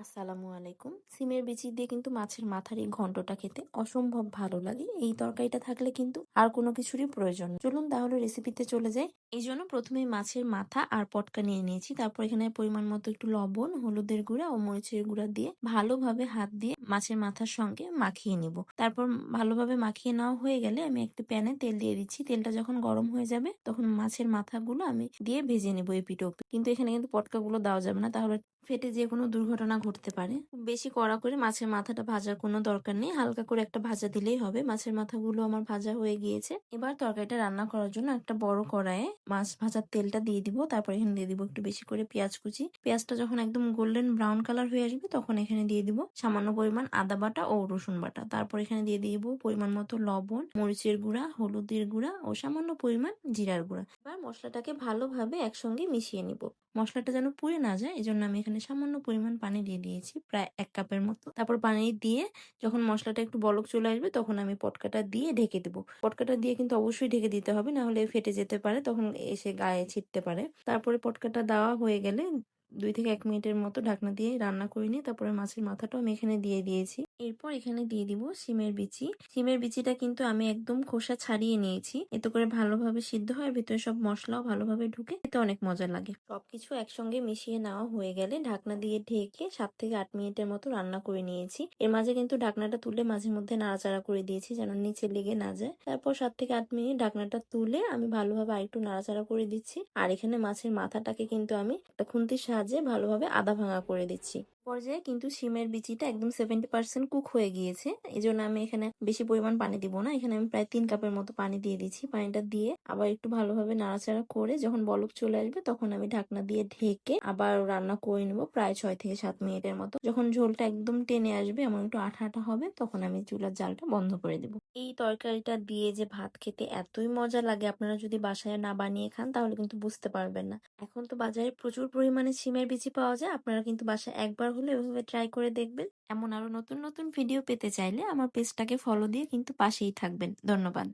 আসসালামু আলাইকুম। সিমের বিচি দিয়ে কিন্তু মাছের মাথার এই ঘন্টটা খেতে অসম্ভব ভালো লাগে। এই তরকারিটা থাকলে কিন্তু আর কোনো কিছুরই প্রয়োজন নেই। চলুন তাহলে রেসিপিতে চলে যাই। এই জন্য প্রথমেই মাছের মাথা আর পটকা নিয়ে নিয়েছি। তারপর এখানে পরিমাণ মতো একটু লবণ, হলুদের গুঁড়া ও মরিচের গুঁড়া দিয়ে ভালোভাবে হাত দিয়ে মাছের মাথার সঙ্গে মাখিয়ে নিব। তারপর ভালোভাবে মাখিয়ে নেওয়া হয়ে গেলে আমি একটি প্যানে তেল দিয়ে দিচ্ছি। তেলটা যখন গরম হয়ে যাবে তখন মাছের মাথাগুলো আমি দিয়ে ভেজে নেব এপিঠ ওপিঠ। কিন্তু এখানে কিন্তু পটকাগুলো দেওয়া যাবে না, তাহলে ফেটে যে কোনো দুর্ঘটনা ঘটতে পারে। খুব বেশি কড়া করে মাছের মাথাটা ভাজার কোনো দরকার নেই, হালকা করে একটা ভাজা দিলেই হবে। মাছের মাথাগুলো আমার ভাজা হয়ে গিয়েছে। এবার তরকারিটা রান্না করার জন্য একটা বড় কড়াইয়ে মাছ ভাজার তেলটা দিয়ে দিব। তারপর এখানে দিয়ে দিব একটু বেশি করে পেঁয়াজ কুচি। পেঁয়াজটা যখন একদম গোল্ডেন ব্রাউন কালার হয়ে আসবে তখন এখানে দিয়ে দিব সামান্য পরিমাণ আদা বাটা ও রসুন বাটা। তারপর এখানে দিয়ে দিব পরিমাণ মতো লবণ, মরিচের গুঁড়া, হলুদের গুঁড়া ও সামান্য পরিমাণ জিরার গুঁড়া। এবার মশলাটাকে ভালোভাবে একসঙ্গে মিশিয়ে নিব। মশলাটা যেন পুড়ে না যায় এজন্য আমি এখানে সামান্য পরিমাণ পানি দিয়ে দিয়েছি, প্রায় 1 কাপের মতো। তারপর পানি দিয়ে যখন মশলাটা একটু বলক চলে আসবে তখন আমি পটকাটা দিয়ে ঢেকে দেবো। পটকাটা দিয়ে কিন্তু অবশ্যই ঢেকে দিতে হবে, না হলে ফেটে যেতে পারে, তখন এসে গায়ে ছিটতে পারে। তারপরে পটকাটা দেওয়া হয়ে গেলে 2 থেকে 1 মিনিটের মতো ঢাকনা দিয়ে রান্না করে নিয়ে তারপরে মাছের মাথাটাও আমি এখানে দিয়ে দিয়েছি। এরপর এখানে দিয়ে দিব সিমের বিচি। সিমের বিচিটা কিন্তু আমি একদম খোসা ছাড়িয়ে নিয়েছি, এতে করে ভালোভাবে সিদ্ধ হয়, ভিতরে সব মশলাও ভালোভাবে ঢুকে, এতে অনেক মজা লাগে। সবকিছু একসঙ্গে মিশিয়ে নেওয়া হয়ে গেলে ঢাকনা দিয়ে ঢেকে 7 থেকে 8 মিনিটের মতো রান্না করে নিয়েছি। এর মাঝে কিন্তু ঢাকনাটা তুলে মাঝে মধ্যে নাড়াচাড়া করে দিয়েছি যেন নিচে লেগে না যায়। তারপর 7 থেকে 8 মিনিট ঢাকনাটা তুলে আমি ভালোভাবে আরেকটু নাড়াচাড়া করে দিচ্ছি। আর এখানে মাছের মাথাটাকে কিন্তু আমি একটা খুন্তির সাহায্যে ভালোভাবে আধা ভাঙা করে দিচ্ছি। পর্যায়ে কিন্তু শিমের বিচিটা একদম 70% কুক হয়ে গিয়েছে। এই জন্য আমি এখানে বেশি পরিমাণ পানি দিব না। এখানে আমি প্রায় 3 কাপের মতো পানি দিয়ে দিচ্ছি। পানিটা দিয়ে আবার একটু ভালোভাবে নাড়াচাড়া করে যখন বলক চলে আসবে তখন আমি ঢাকনা দিয়ে ঢেকে আবার রান্না করে নেব প্রায় 6 থেকে 7 মিনিটের মতো। যখন ঝোলটা একদম টেনে আসবে, এমন একটু আঠা আঠা হবে, তখন আমি চুলার জালটা বন্ধ করে দেব। এই তরকারিটা দিয়ে যে ভাত খেতে এতই মজা লাগে, আপনারা যদি বাসায় না বানিয়ে খান তাহলে কিন্তু বুঝতে পারবেন না। এখন তো বাজারে প্রচুর পরিমাণে শিমের বিচি পাওয়া যায়, আপনারা কিন্তু বাসায় একবার হলে এভাবে ট্রাই করে দেখবেন। এমন আরো নতুন নতুন ভিডিও পেতে চাইলে আমার পেজটাকে ফলো দিয়ে কিন্তু পাশেই থাকবেন। ধন্যবাদ।